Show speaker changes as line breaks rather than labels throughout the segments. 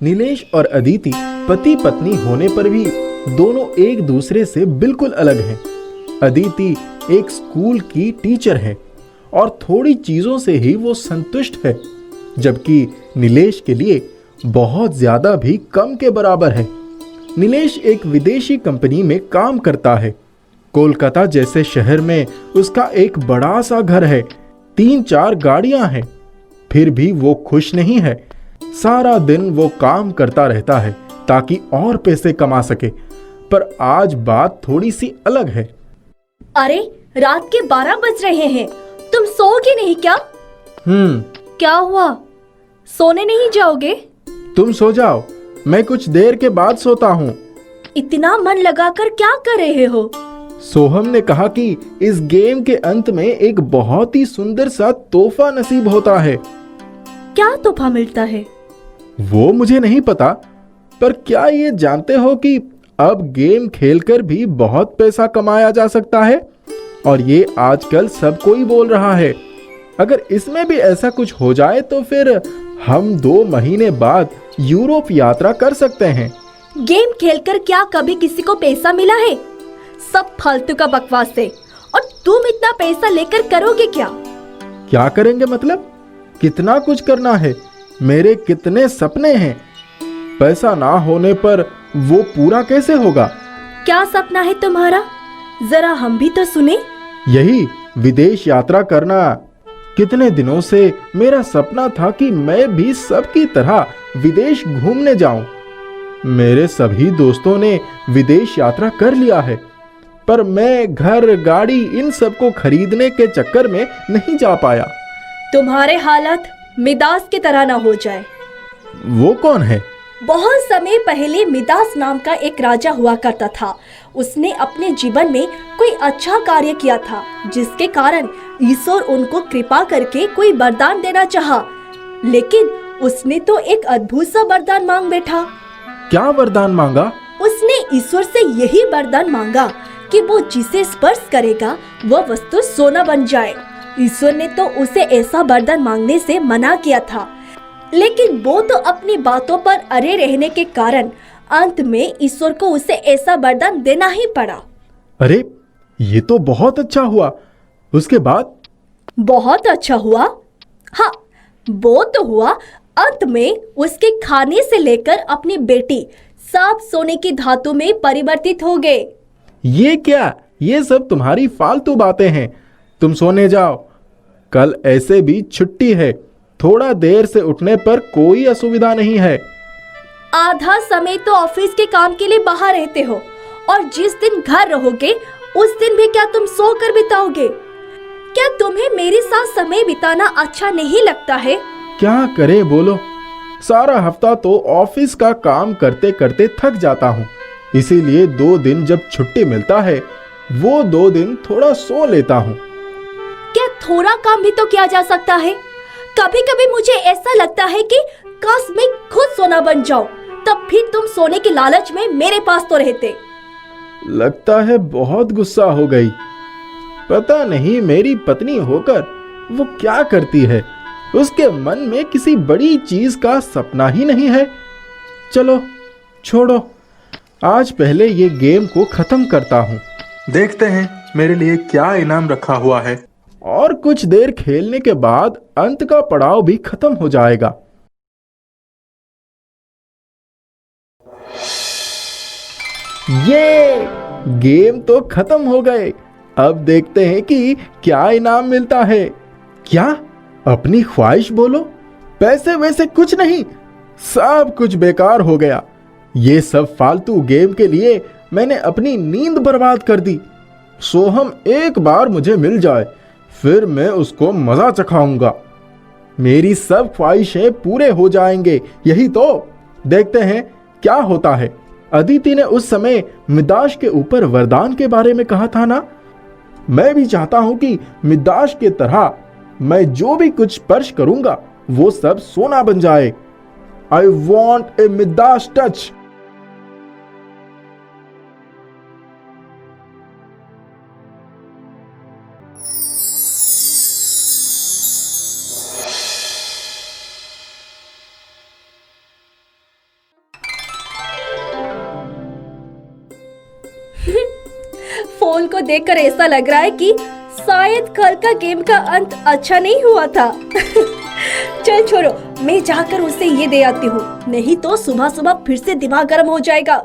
नीलेश और अदिति पति पत्नी होने पर भी दोनों एक दूसरे से बिल्कुल अलग हैं। अदिति एक स्कूल की टीचर है और थोड़ी चीजों से ही वो संतुष्ट है, जबकि नीलेश के लिए बहुत ज्यादा भी कम के बराबर है। नीलेश एक विदेशी कंपनी में काम करता है। कोलकाता जैसे शहर में उसका एक बड़ा सा घर है, 3-4 गाड़ियां हैं। फिर भी वो खुश नहीं है। सारा दिन वो काम करता रहता है ताकि और पैसे कमा सके। पर आज बात थोड़ी सी अलग है।
अरे रात के 12 बज रहे हैं, तुम सोओगे नहीं क्या? क्या हुआ, सोने नहीं जाओगे?
तुम सो जाओ, मैं कुछ देर के बाद सोता हूँ।
इतना मन लगाकर क्या कर रहे हो?
सोहम ने कहा कि इस गेम के अंत में एक बहुत ही सुंदर सा तोहफा नसीब होता है।
क्या तोहफा मिलता है?
वो मुझे नहीं पता, पर क्या ये जानते हो कि अब गेम खेलकर भी बहुत पैसा कमाया जा सकता है? और ये आजकल सब कोई बोल रहा है। अगर इसमें भी ऐसा कुछ हो जाए तो फिर हम 2 महीने बाद यूरोप यात्रा कर सकते हैं।
गेम खेलकर क्या कभी किसी को पैसा मिला है? सब फालतू का बकवास है। और तुम इतना पैसा लेकर करोगे क्या?
क्या करेंगे मतलब? कितना कुछ करना है, मेरे कितने सपने हैं। पैसा ना होने पर वो पूरा कैसे होगा?
क्या सपना है तुम्हारा? जरा हम भी तो सुने।
यही विदेश यात्रा करना। कितने दिनों से मेरा सपना था कि मैं भी सबकी तरह विदेश घूमने जाऊं। मेरे सभी दोस्तों ने विदेश यात्रा कर लिया है, पर मैं घर, गाड़ी इन सब को खरीदने के चक्कर में नहीं जा पाया।
तुम्हारे हालत मिदास की तरह ना हो जाए।
वो कौन है?
बहुत समय पहले मिदास नाम का एक राजा हुआ करता था। उसने अपने जीवन में कोई अच्छा कार्य किया था, जिसके कारण ईश्वर उनको कृपा करके कोई वरदान देना चाहा। लेकिन उसने तो एक अद्भुत सा वरदान मांग बैठा।
क्या वरदान मांगा?
उसने ईश्वर से यही वरदान मांगा कि वो जिसे स्पर्श करेगा वह वस्तु सोना बन जाए। ईश्वर ने तो उसे ऐसा वरदान मांगने से मना किया था, लेकिन वो तो अपनी बातों पर अड़े रहने के कारण अंत में ईश्वर को उसे ऐसा वरदान देना ही पड़ा।
अरे ये तो बहुत अच्छा हुआ। उसके बाद?
बहुत अच्छा हुआ? हाँ, वो तो हुआ। अंत में उसके खाने से लेकर अपनी बेटी सब सोने की धातु में परिवर्तित हो गए।
ये क्या? ये सब तुम्हारी फालतू बातें हैं। तुम सोने जाओ, कल ऐसे भी छुट्टी है। थोड़ा देर से उठने पर कोई असुविधा नहीं है।
आधा समय तो ऑफिस के काम के लिए बाहर रहते हो, और जिस दिन घर रहोगे उस दिन भी क्या तुम सोकर बिताओगे? क्या तुम्हें मेरे साथ समय बिताना अच्छा नहीं लगता है?
क्या करे बोलो, सारा हफ्ता तो ऑफिस का काम करते करते थक जाता हूँ। इसीलिए 2 दिन जब छुट्टी मिलता है वो 2 दिन थोड़ा सो लेता हूँ।
क्या थोड़ा काम भी तो किया जा सकता है? कभी कभी मुझे ऐसा लगता है कि काश मैं खुद सोना बन जाऊं, तब फिर तुम सोने के लालच में मेरे पास तो रहते।
लगता है बहुत गुस्सा हो गई। पता नहीं मेरी पत्नी होकर वो क्या करती है। उसके मन में किसी बड़ी चीज का सपना ही नहीं है। चलो छोड़ो, आज पहले ये गेम को खत्म करता हूँ। देखते हैं मेरे लिए क्या इनाम रखा हुआ है। और कुछ देर खेलने के बाद अंत का पड़ाव भी खत्म हो जाएगा। ये गेम तो खत्म हो गए। अब देखते हैं कि क्या इनाम मिलता है। क्या? अपनी ख्वाहिश बोलो। पैसे वैसे कुछ नहीं, सब कुछ बेकार हो गया। ये सब फालतू गेम के लिए मैंने अपनी नींद बर्बाद कर दी। सोहम एक बार मुझे मिल जाए, फिर मैं उसको मजा चखाऊंगा। मेरी सब ख्वाहिशें पूरे हो जाएंगे। यही तो, देखते हैं क्या होता है। अदिति ने उस समय मिदास के ऊपर वरदान के बारे में कहा था ना। मैं भी चाहता हूं कि मिदास के तरह मैं जो भी कुछ स्पर्श करूंगा वो सब सोना बन जाए। I want A Midas touch.
Phone को देखकर ऐसा लग रहा है कि शायद कल का गेम का अंत अच्छा नहीं हुआ था। चल छोड़ो, मैं जाकर उसे ये दे आती हूँ, नहीं तो सुबह सुबह फिर से दिमाग गर्म हो जाएगा।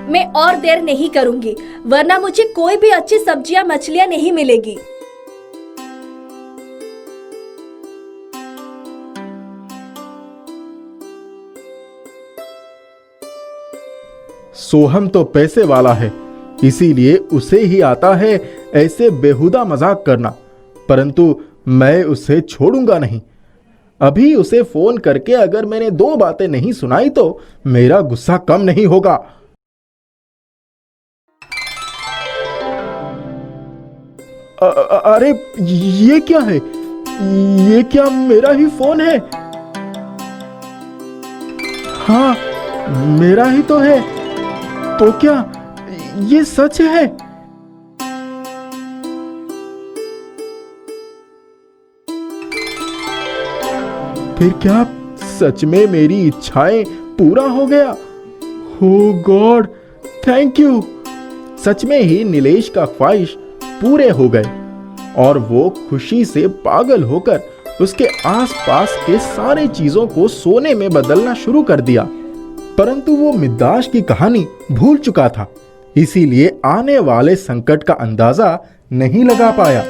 मैं और देर नहीं करूंगी, वरना मुझे कोई भी अच्छी सब्जियां मछलियां नहीं मिलेगी।
सोहम तो पैसे वाला है, इसीलिए उसे ही आता है ऐसे बेहुदा मजाक करना, परंतु मैं उसे छोड़ूंगा नहीं। अभी उसे फोन करके अगर मैंने 2 बातें नहीं सुनाई तो मेरा गुस्सा कम नहीं होगा। अरे ये क्या है? ये क्या मेरा ही फोन है? हाँ, मेरा ही तो है। तो क्या ये सच है? फिर क्या सच में मेरी इच्छाएं पूरा हो गया? हो गॉड, थैंक यू। सच में ही नीलेश का ख्वाहिश पूरे हो गए और वो खुशी से पागल होकर उसके आसपास के सारे चीजों को सोने में बदलना शुरू कर दिया। परंतु वो मिद्दाश की कहानी भूल चुका था, इसीलिए आने वाले संकट का अंदाजा नहीं लगा पाया।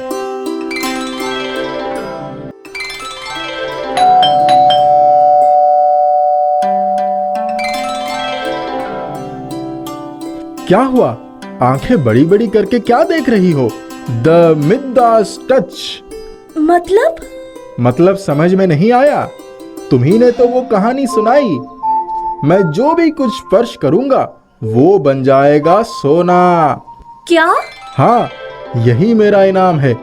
क्या हुआ? आंखें बड़ी बड़ी करके क्या देख रही हो? द मिद्दास टच मतलब समझ में नहीं आया? तुम्ही ने तो वो कहानी सुनाई। मैं जो भी कुछ स्पर्श करूंगा वो बन जाएगा सोना।
क्या?
हाँ, यही मेरा इनाम है।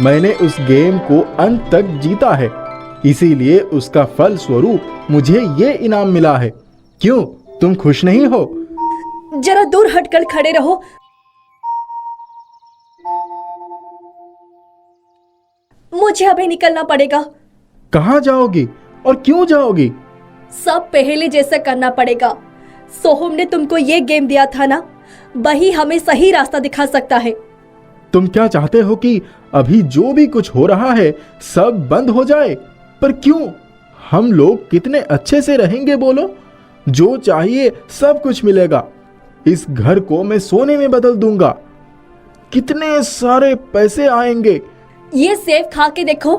मैंने उस गेम को अंत तक जीता है, इसीलिए उसका फल स्वरूप मुझे ये इनाम मिला है। क्यों, तुम खुश नहीं हो?
जरा दूर हटकर खड़े रहो। मुझे अभी निकलना पड़ेगा।
कहाँ जाओगी और क्यों जाओगी?
सब पहले जैसा करना पड़ेगा। सोहम ने तुमको ये गेम दिया था ना, वही हमें सही रास्ता दिखा सकता है।
तुम क्या चाहते हो कि अभी जो भी कुछ हो रहा है सब बंद हो जाए? पर क्यों? हम लोग कितने अच्छे से रहेंगे बोलो। जो चाहिए सब कुछ मिलेगा। इस घर को मैं सोने में बदल दूंगा। कितने सारे पैसे आएंगे।
ये सेब खा के देखो।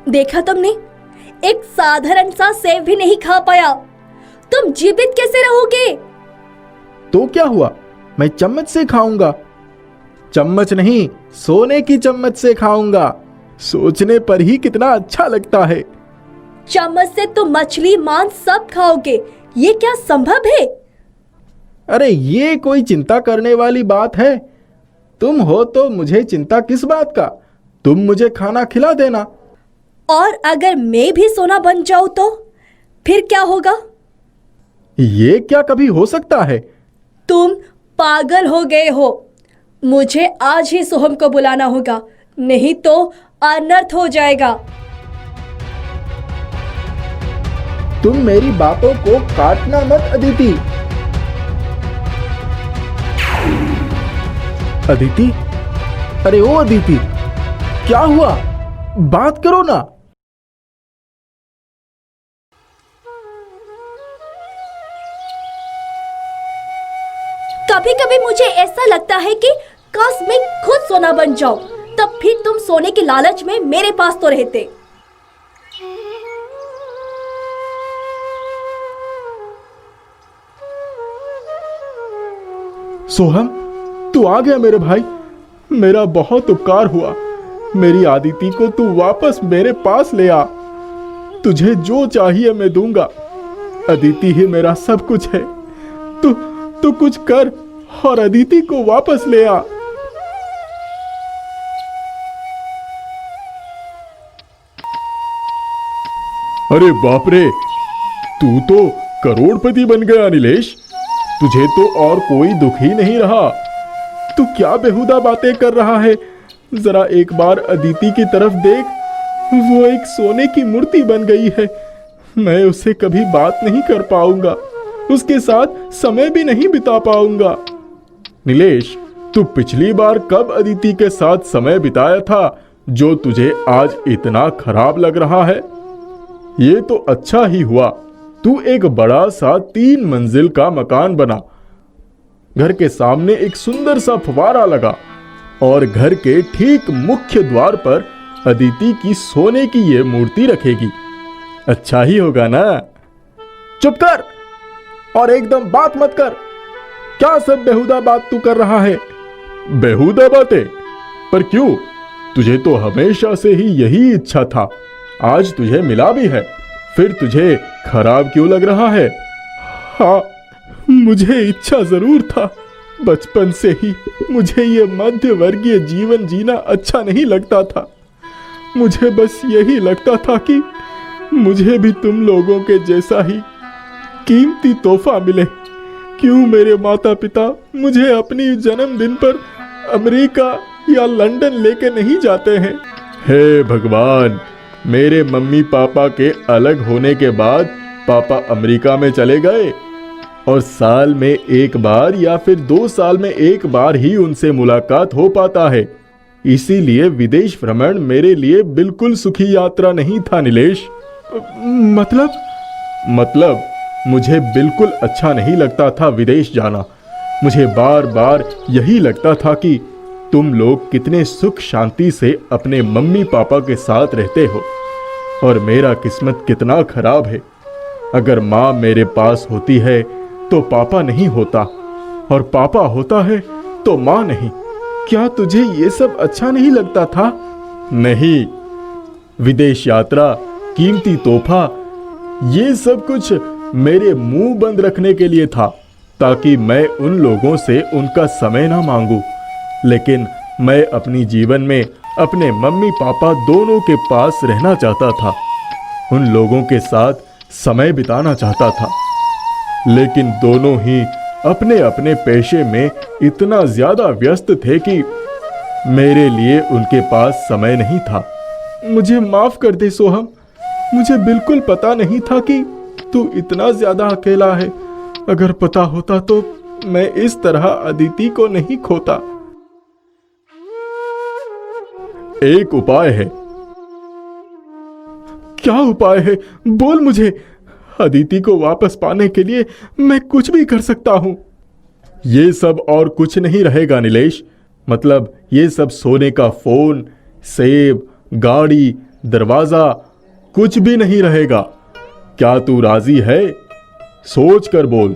देखा तुमने? एक साधारण सा सेब भी नहीं खा पाया। तुम जीवित कैसे रहोगे?
तो क्या हुआ? मैं चम्मच से खाऊंगा। चम्मच नहीं, सोने की चम्मच से खाऊंगा। सोचने पर ही कितना अच्छा लगता है।
चम्मच से तुम मछली मांस सब खाओगे, ये क्या संभव है?
अरे ये कोई चिंता करने वाली बात है? तुम हो तो मुझे चिंता किस बात का? तुम मुझे खाना खिला देना।
और अगर मैं भी सोना बन जाऊं तो फिर क्या होगा?
ये क्या कभी हो सकता है?
तुम पागल हो गए हो। मुझे आज ही सोहम को बुलाना होगा, नहीं तो अनर्थ हो जाएगा।
तुम मेरी बातों को काटना मत अदिति। अदिति? अरे ओ अदिति, क्या हुआ? बात करो ना।
कभी कभी मुझे ऐसा लगता है कि काश मैं खुद सोना बन जाऊं, तब फिर तुम सोने के लालच में मेरे पास तो रहते।
सोहम, तू आ गया मेरे भाई। मेरा बहुत उपकार हुआ। मेरी आदिति को तू वापस मेरे पास ले आ। तुझे जो चाहिए मैं दूंगा। अदिति ही मेरा सब कुछ है। तू कुछ कर और अदिति को वापस ले आ। अरे बाप रे, तू तो करोड़पति बन गया नीलेश। तुझे तो और कोई दुख ही नहीं रहा। तू क्या बेहुदा बातें कर रहा है? जरा एक बार अदिति की तरफ देख, वो एक सोने की मूर्ति बन गई है। मैं उससे कभी बात नहीं कर पाऊंगा, उसके साथ समय भी नहीं बिता पाऊंगा। नीलेश, तू पिछली बार कब अदिति के साथ समय बिताया था जो तुझे आज इतना खराब लग रहा है? ये तो अच्छा ही हुआ तू एक बड़ा सा 3 मंजिल का मकान बना, घर के सामने एक सुंदर सा फव्वारा लगा और घर के ठीक मुख्य द्वार पर अदिति की सोने की ये मूर्ति रखेगी। अच्छा ही होगा ना? चुप कर और एकदम बात मत कर। क्या सब बेहुदा बात तू कर रहा है? बेहुदा बातें? पर क्यों? तुझे तो हमेशा से ही यही इच्छा था, आज तुझे मिला भी है, फिर तुझे खराब क्यों लग रहा है? हाँ, मुझे इच्छा जरूर था। बचपन से ही मुझे ये मध्य वर्गीय जीवन जीना अच्छा नहीं लगता था। मुझे बस यही लगता था कि मुझे भी तुम लोगों के जैसा ही कीमती तोहफा मिले। क्यों मेरे माता पिता मुझे अपनी जन्मदिन पर अमेरिका या लंदन लेके नहीं जाते हैं? हे भगवान, मेरे मम्मी पापा के अलग होने के बाद पापा अमेरिका में चले गए और साल में एक बार या फिर 2 साल में एक बार ही उनसे मुलाकात हो पाता है। इसीलिए विदेश भ्रमण मेरे लिए बिल्कुल सुखी यात्रा नहीं था नीलेश। मतलब मुझे बिल्कुल अच्छा नहीं लगता था विदेश जाना। मुझे बार बार यही लगता था कि तुम लोग कितने सुख शांति से अपने मम्मी पापा के साथ रहते हो और मेरा किस्मत कितना खराब है। अगर माँ मेरे पास होती है तो पापा नहीं होता और पापा होता है तो माँ नहीं। क्या तुझे ये सब अच्छा नहीं लगता था? नहीं, विदेश यात्रा, कीमती तोहफा, ये सब कुछ मेरे मुंह बंद रखने के लिए था ताकि मैं उन लोगों से उनका समय ना मांगू। लेकिन मैं अपनी जीवन में अपने मम्मी पापा दोनों के पास रहना चाहता था, उन लोगों के साथ समय बिताना चाहता था। लेकिन दोनों ही अपने अपने पेशे में इतना ज्यादा व्यस्त थे कि मेरे लिए उनके पास समय नहीं था। मुझे माफ कर दे सोहम, मुझे बिल्कुल पता नहीं था कि तू इतना ज्यादा अकेला है। अगर पता होता तो मैं इस तरह अदिति को नहीं खोता। एक उपाय है। क्या उपाय है? बोल मुझे। अदिति को वापस पाने के लिए मैं कुछ भी कर सकता हूं। ये सब और कुछ नहीं रहेगा नीलेश। मतलब ये सब सोने का फोन, सेब, गाड़ी, दरवाजा कुछ भी नहीं रहेगा। क्या तू राजी है? सोच कर बोल,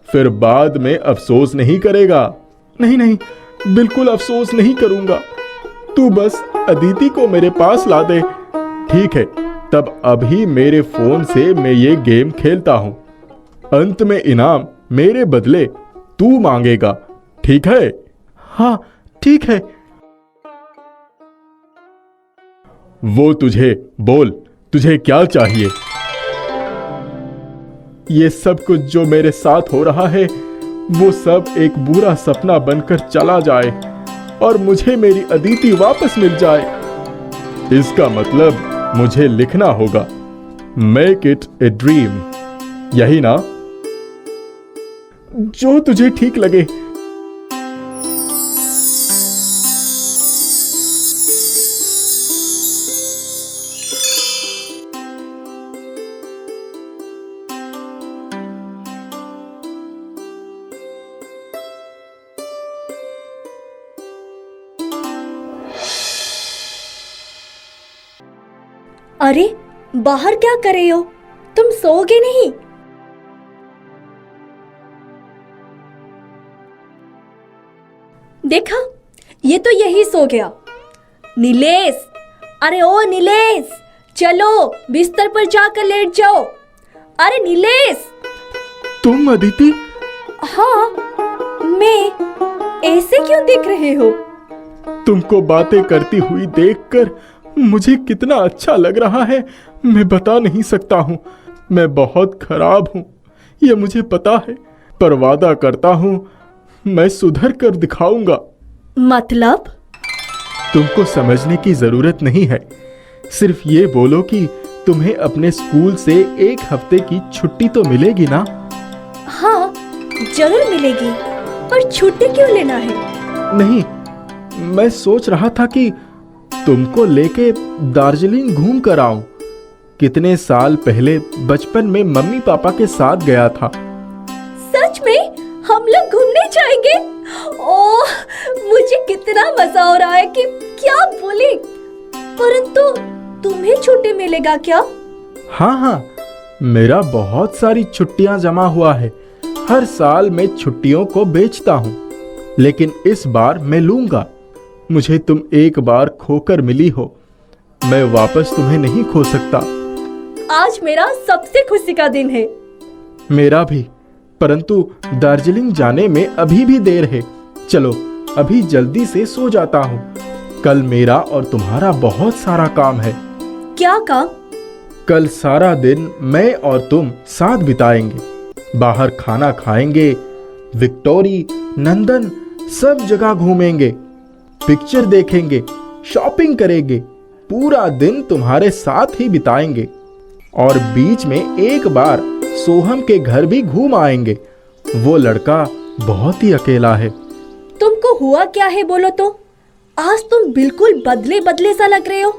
फिर बाद में अफसोस नहीं करेगा। नहीं नहीं, बिल्कुल अफसोस नहीं करूंगा। तू बस अदिति को मेरे पास ला दे। ठीक है, तब अभी मेरे फोन से मैं ये गेम खेलता हूं। अंत में इनाम मेरे बदले तू मांगेगा, ठीक है? हाँ ठीक है। वो तुझे बोल, तुझे क्या चाहिए? ये सब कुछ जो मेरे साथ हो रहा है वो सब एक बुरा सपना बनकर चला जाए और मुझे मेरी अदिति वापस मिल जाए। इसका मतलब मुझे लिखना होगा, मेक इट ए ड्रीम, यही ना? जो तुझे ठीक लगे।
अरे बाहर क्या कर रहे हो? तुम सोओगे नहीं? देखा, ये तो यही सो गया। नीलेश, अरे ओ नीलेश, चलो बिस्तर पर जाकर लेट जाओ। अरे नीलेश।
तुम अदिति?
हाँ, मैं। ऐसे क्यों देख रहे हो?
तुमको बातें करती हुई देखकर मुझे कितना अच्छा लग रहा है, मैं बता नहीं सकता हूँ। मैं बहुत खराब हूँ, ये मुझे पता है, पर वादा करता हूँ मैं सुधर कर दिखाऊंगा।
मतलब?
तुमको समझने की जरूरत नहीं है, सिर्फ ये बोलो कि तुम्हें अपने स्कूल से 1 हफ्ते की छुट्टी तो मिलेगी ना?
हाँ, जरूर मिलेगी, पर छुट्टी क्यों लेना है?
नहीं, मैं सोच रहा था कि तुमको लेके दार्जिलिंग घूम कर आऊं। कितने साल पहले बचपन में मम्मी पापा के साथ गया था।
सच में हम लोग घूमने जाएंगे? ओह, मुझे कितना मजा हो रहा है कि क्या बोले। परंतु तुम्हें छुट्टी मिलेगा क्या?
हाँ, मेरा बहुत सारी छुट्टियां जमा हुआ है। हर साल मैं छुट्टियों को बेचता हूँ, लेकिन इस बार मैं लूंगा। मुझे तुम एक बार खोकर मिली हो, मैं वापस तुम्हें नहीं खो सकता।
आज मेरा सबसे खुशी का दिन है।
मेरा भी, परंतु दार्जिलिंग जाने में अभी भी देर है। चलो अभी जल्दी से सो जाता हूँ। कल मेरा और तुम्हारा बहुत सारा काम है।
क्या काम?
कल सारा दिन मैं और तुम साथ बिताएंगे। बाहर खाना खाएंगे, विक्टोरी, नंदन सब जगह घूमेंगे, पिक्चर देखेंगे, शॉपिंग करेंगे। पूरा दिन तुम्हारे साथ ही बिताएंगे और बीच में एक बार सोहम के घर भी घूम आएंगे। वो लड़का बहुत ही अकेला है।
तुमको हुआ क्या है बोलो तो? आज तुम बिल्कुल बदले बदले सा लग रहे हो।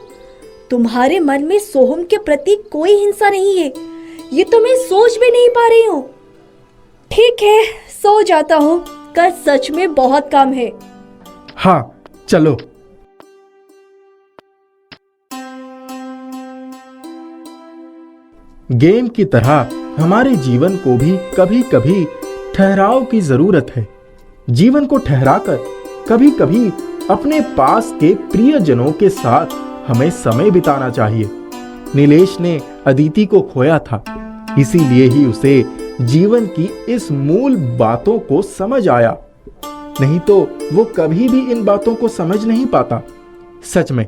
तुम्हारे मन में सोहम के प्रति कोई हिंसा नहीं है, ये तो मैं सोच भी नहीं पा रही हूँ। ठीक है, सो जाता हूँ, कल सच में बहुत काम है।
हाँ, चलो। गेम की तरह हमारे जीवन को भी कभी कभी ठहराव की जरूरत है। जीवन को ठहराकर कभी कभी अपने पास के प्रियजनों के साथ हमें समय बिताना चाहिए। नीलेश ने अदिति को खोया था, इसीलिए ही उसे जीवन की इस मूल बातों को समझ आया, नहीं तो वो कभी भी इन बातों को समझ नहीं पाता। सच में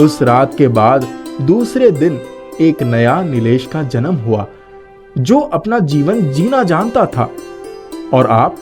उस रात के बाद दूसरे दिन एक नया नीलेश का जन्म हुआ, जो अपना जीवन जीना जानता था। और आप